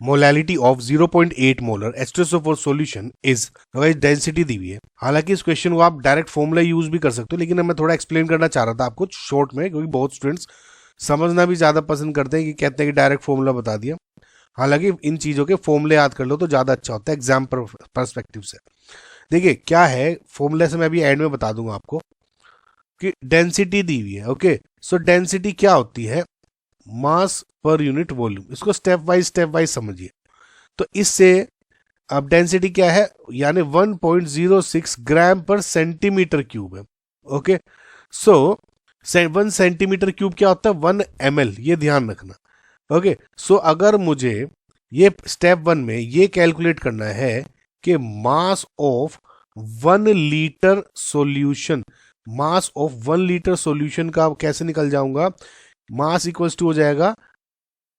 Molality of 0.8 molar H2SO4 solution is, density दी हुई है। हालांकि इस क्वेश्चन को आप डायरेक्ट फॉर्मूला यूज भी कर सकते हो, लेकिन मैं थोड़ा एक्सप्लेन करना चाह रहा था आपको शॉर्ट में, क्योंकि बहुत स्टूडेंट्स समझना भी ज्यादा पसंद करते हैं कि कहते हैं कि डायरेक्ट फॉर्मूला बता दिया। हालांकि इन चीजों के फॉर्मूले याद कर लो तो ज्यादा अच्छा होता है एग्जाम परस्पेक्टिव से। देखिए क्या है, फॉर्मूले से मैं अभी एंड में बता दूंगा आपको कि डेंसिटी दी हुई है। ओके, सो डेंसिटी क्या होती है, मास पर यूनिट वॉल्यूम। इसको स्टेप वाइज समझिए। तो इससे अब डेंसिटी क्या है, यानी 1.06 ग्राम पर सेंटीमीटर क्यूब है। ओके, सो 1 सेंटीमीटर क्यूब क्या होता है, 1 ml, ये ध्यान रखना। ओके, सो अगर मुझे ये स्टेप 1 में ये कैलकुलेट करना है कि mass of 1 litre solution, mass of 1 litre solution का कैसे निकल जाऊंगा, मास इक्वल्स टू हो जाएगा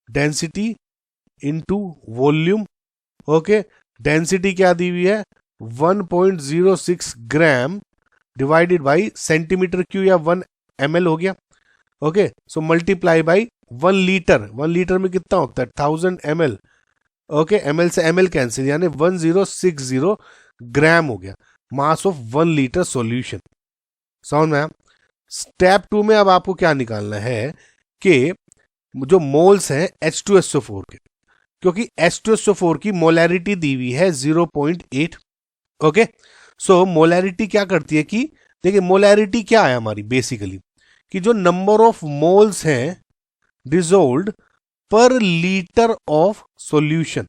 density into volume. Okay, density क्या दी हुई है, 1.06 gram divided by centimetre cube या 1 ml हो गया। Okay, so multiply by 1 litre. 1 litre में कितना होता है, 1000 ml। ओके, ml से ml कैंसिल, यानी 1060 ग्राम हो गया मास ऑफ 1 लीटर सॉल्यूशन। समझ में? स्टेप 2 में अब आपको क्या निकालना है कि जो मोल्स हैं H2SO4 के, क्योंकि H2SO4 की मोलैरिटी दी हुई है 0.8। ओके, सो मोलैरिटी क्या करती है कि, देखिए मोलैरिटी क्या है हमारी बेसिकली, कि जो नंबर ऑफ मोल्स हैं डिसॉल्व्ड पर लीटर ऑफ सॉल्यूशन।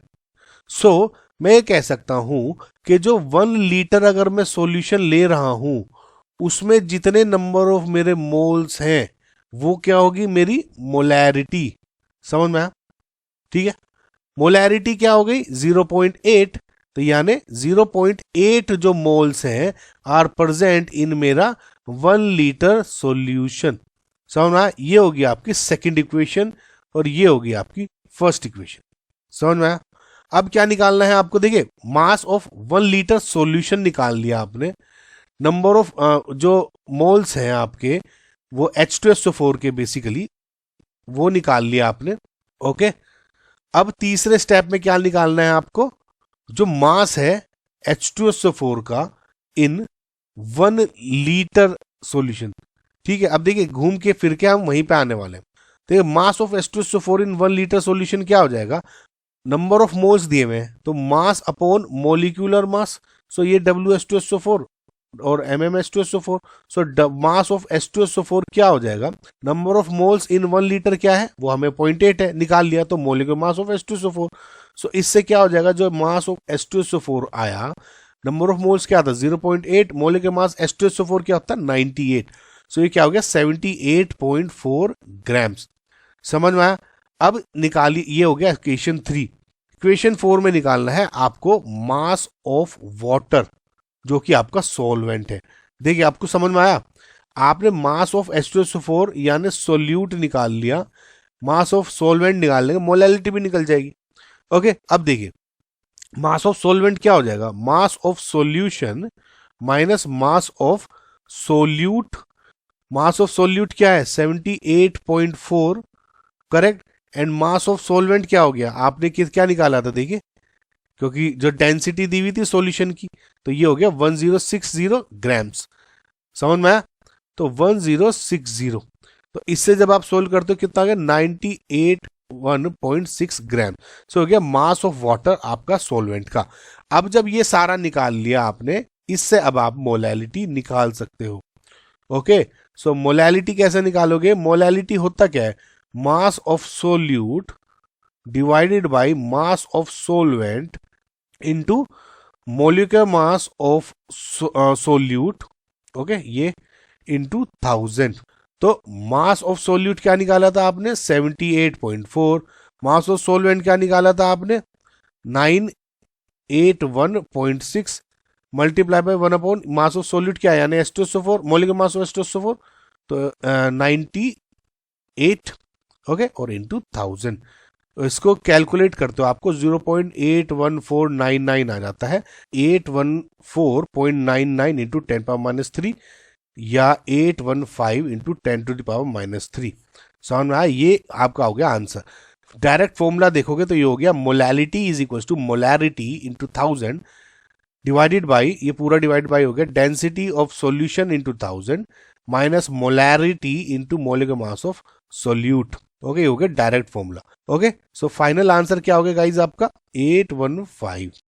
सो मैं ये कह सकता हूं कि जो 1 लीटर अगर मैं सॉल्यूशन ले रहा हूं, उसमें जितने नंबर ऑफ मेरे मोल्स हैं वो क्या होगी, मेरी मोलैरिटी। समझ में आया? ठीक है, मोलैरिटी क्या हो गई, 0.8। तो यानी 0.8 जो मोल्स हैं आर प्रेजेंट इन मेरा 1 लीटर सॉल्यूशन। समझ में आया? ये होगी आपकी सेकंड इक्वेशन और ये होगी आपकी फर्स्ट इक्वेशन। समझ में आया? अब क्या निकालना है आपको, देखिए मास ऑफ 1 लीटर सॉल्यूशन निकाल लिया आपने, नंबर ऑफ जो मोल्स हैं आपके वो H2SO4 के बेसिकली वो निकाल लिया आपने। ओके, अब तीसरे स्टेप में क्या निकालना है आपको, जो मास है H2SO4 का इन 1 लीटर सॉल्यूशन। ठीक है, अब देखिए घूम के फिर के हम वहीं पे आने वाले हैं। तो mass of H2SO4 in 1 litre solution क्या हो जाएगा, नंबर ऑफ मोल्स दिए हुए हैं तो मास अपॉन मोलिकुलर मास। सो ये WH2SO4 और MmH2SO4। So mass of H2SO4 क्या हो जाएगा, number of moles in 1 litre क्या है, वो हमें 0.8 है, निकाल लिया, तो मोलिकुलर मास ऑफ H2SO4। सो इससे क्या हो जाएगा, जो मास ऑफ H2SO4 आया, नंबर ऑफ मोल्स क्या था 0.8, मोलिकुलर मास H2SO4 क्या होता है 98। सो ये क्या हो गया 78.4 ग्राम्स। समझ में आया? अब निकालिए, ये हो गया इक्वेशन 3। इक्वेशन 4 में निकालना है आपको मास ऑफ वाटर, जो कि आपका सॉल्वेंट है। देखिए आपको समझ में आया, आपने मास ऑफ H2SO4 यानी सोल्यूट निकाल लिया, मास ऑफ सॉल्वेंट निकाल लेंगे, मोलैलिटी भी निकल जाएगी। ओके, अब देखिए मास ऑफ सॉल्वेंट क्या हो जाएगा, mass of solution minus mass of solute. Mass of solute क्या है 78.4, correct, and mass of solvent क्या हो गया, आपने क्या निकाला था, देखिए क्योंकि जो डेंसिटी दी हुई थी सॉल्यूशन की, तो ये हो गया 1060 ग्राम्स। समझ में आया? तो 1060, तो इससे जब आप सोल्व करते हो कितना आ गया 98.6 ग्राम। सो हो गया मास ऑफ वाटर आपका सॉल्वेंट का। अब जब ये सारा निकाल लिया आपने, इससे अब आप मोलैलिटी निकाल सकते हो। ओके, सो मोलैलिटी कैसे निकालोगे, मोलैलिटी होता क्या है, मास of solute divided by mass of solvent into molecular mass of solute. Okay, ये इनटू 1000। तो मास ऑफ सोल्यूट क्या निकाला था आपने 78.4, मास ऑफ सोलवेंट क्या निकाला था आपने 981.6, multiply by 1 upon mass of solute क्या है यानी H2SO4, molecular mass of H2SO4, तो 98। ओके, और इनटू 1000। इसको कैलकुलेट करते हो आपको 0.81499 आ जाता है, 814.99 इंटू 10⁻³ या 815 इंटू 10⁻³ समझ में आया? ये आपका हो गया आंसर। डायरेक्ट फॉर्मूला देखोगे तो ये हो गया molality is equal to molarity into 1000 divided by, ये पूरा डिवाइड बाई हो गया density of solution into 1000 minus molarity into molecular mass of solute. Okay, हो गया direct formula. Okay, so final answer क्या हो गया गाइज आपका 815।